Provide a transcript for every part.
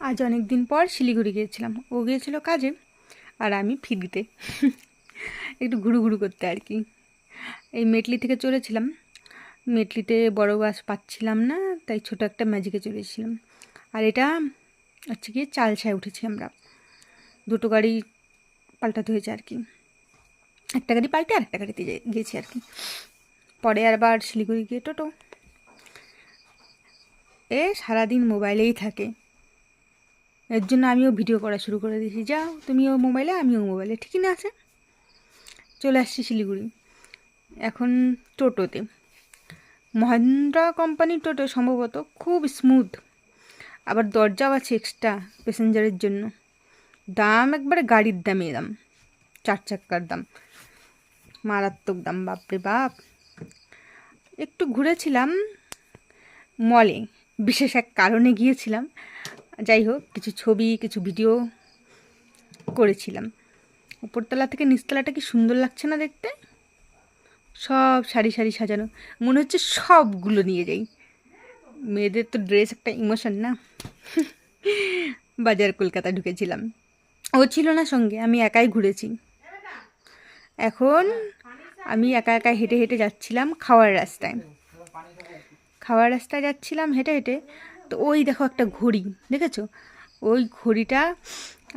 আজ অনেক দিন পর শিলিগুড়ি গিয়েছিলাম। ও গিয়েছিল কাজে আর আমি ফ্রিতে একটু ঘুরু ঘুরু করতে আর কি। এই মেটলি থেকে চলেছিলাম। মেটলিতে বড় বাস পাচ্ছিলাম না, তাই ছোট একটা ম্যাজিকে চলেছিলাম। আর এটা হচ্ছে গিয়ে চালসায় উঠেছি আমরা। দুটো গাড়ি পাল্টাতে হয়েছে আর কি। একটা গাড়ি পাল্টে আর একটা গাড়িতে গিয়েছি আর কি। পরে আবার শিলিগুড়ি গিয়ে টোটো। সারাদিন মোবাইলেই থাকে। এর জন্য আমিও ভিডিও করা শুরু করে দিয়েছি। যাও তুমিও মোবাইলে, আমিও মোবাইলে, ঠিকই না আছে। চলে আসছি শিলিগুড়ি এখন টোটোতে। মহেন্দ্রা কোম্পানির টোটো সম্ভবত, খুব স্মুথ। আবার দরজাও আছে এক্সট্রা প্যাসেঞ্জারের জন্য। দাম একবারে গাড়ির দামই দাম, 4 চাক্কার দাম, মারাত্মক দাম, বাপরে বাপ। একটু ঘুরেছিলাম মলে, বিশেষ এক কারণে গিয়েছিলাম। যাই হোক, কিছু ছবি কিছু ভিডিও করেছিলাম। উপরতলা থেকে নিচতলাটা কি সুন্দর লাগছে না দেখতে? সব সারি সারি সাজানো, মনে হচ্ছে সবগুলো নিয়ে যাই। মেয়েদের তো ড্রেস একটা ইমোশন না। বাজার কলকাতা ঢুকেছিলাম, ও ছিল না সঙ্গে, আমি একাই ঘুরেছি। এখন আমি একা একা হেঁটে হেঁটে যাচ্ছিলাম খাওয়ার রাস্তায় যাচ্ছিলাম হেঁটে হেঁটে। তো ওই দেখো একটা ঘড়ি, দেখেছো? ওই ঘড়িটা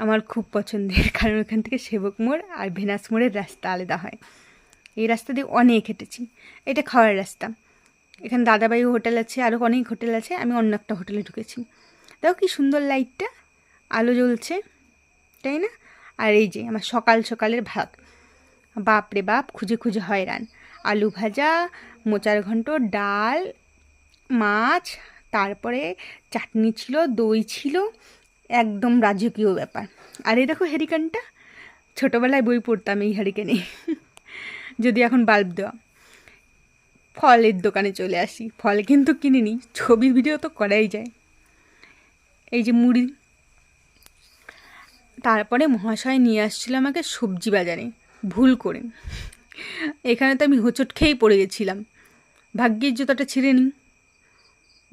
আমার খুব পছন্দের, কারণ ওখান থেকে সেবক মোড় আর ভেনাস মোড়ের রাস্তা আলাদা হয়। এই রাস্তা দিয়ে অনেক হেঁটেছি। এটা খাওয়ার রাস্তা। এখানে দাদাবাই হোটেল আছে, আরও অনেক হোটেল আছে। আমি অন্য একটা হোটেলে ঢুকেছি। দেখো কি সুন্দর লাইটটা, আলো জ্বলছে, তাই না? আর এই যে আমার সকাল সকালের ভাত, বাপ রে বাপ, খুঁজে খুঁজে হয়রান। আলু ভাজা, মোচার ঘন্ট, ডাল, মাছ, তারপরে চাটনি ছিল, দই ছিল, একদম রাজকীয় ব্যাপার। আর এই দেখো হ্যারিকেনটা, ছোটোবেলায় বই পড়তাম এই হ্যারিকেনে। যদি এখন বাল্ব দেওয়া। ফলের দোকানে চলে আসি, ফল কিন্তু কিনিনি, ছবি ভিডিও তো করাই যায়। এই যে মুড়ি। তারপরে মহাশয় নিয়ে আসছিল আমাকে সবজি বাজারে, ভুল করে। এখানে তো আমি হোঁচট খেয়েই পড়ে গেছিলাম, ভাগ্যের জুতোটা ছিঁড়ে নিই।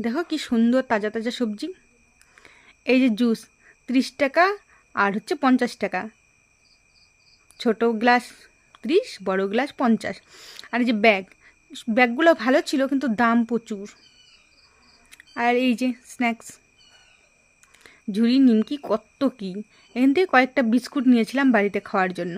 দেখো কি সুন্দর তাজা তাজা সবজি। এই যে জুস, 30 টাকা, আর হচ্ছে 50 টাকা। ছোটো গ্লাস 30, বড় গ্লাস 50। আর এই যে ব্যাগগুলো ভালো ছিল, কিন্তু দাম প্রচুর। আর এই যে স্ন্যাক্স, ঝুড়ি, নিমকি, কত কি। এখান থেকে কয়েকটা বিস্কুট নিয়েছিলাম বাড়িতে খাওয়ার জন্য।